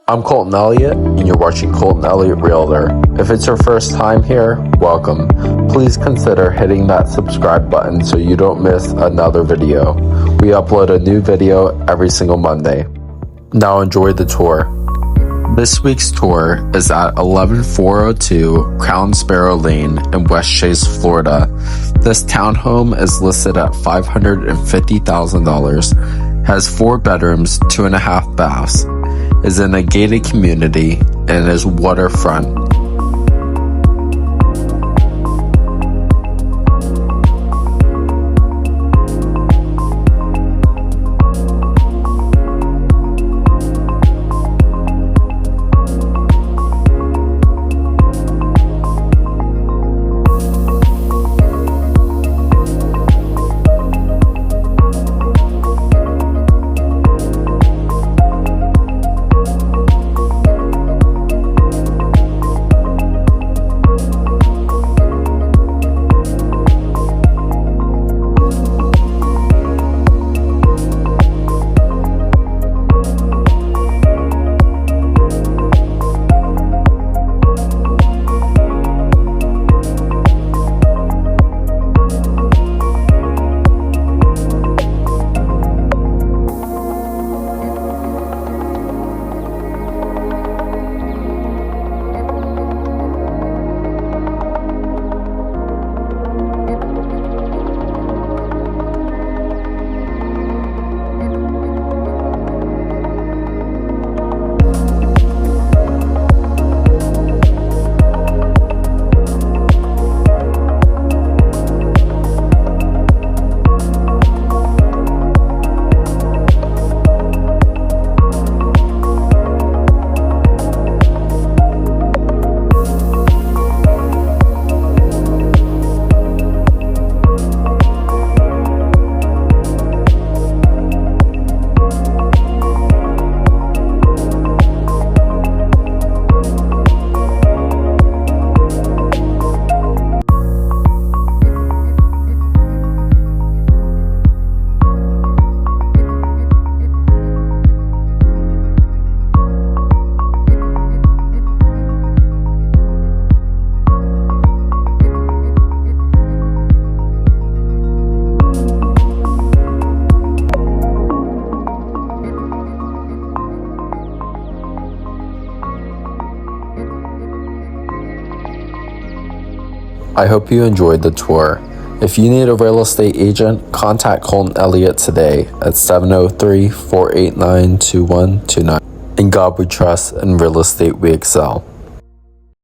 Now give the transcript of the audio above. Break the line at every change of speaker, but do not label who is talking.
I'm Colton Elliott, and you're watching Colton Elliott Realtor. If it's your first time here, welcome. Please consider hitting that subscribe button so you don't miss another video. We upload a new video every single Monday. Now enjoy the tour. This week's tour is at 11402 Crown Sparrow Lane in Westchase, Florida. This townhome is listed at $550,000, has 4 bedrooms, 2.5 baths, is in a gated community, and is waterfront. I hope you enjoyed the tour. If you need a real estate agent, contact Colton Elliott today at 703-489-2129. In God we trust, and real estate we excel.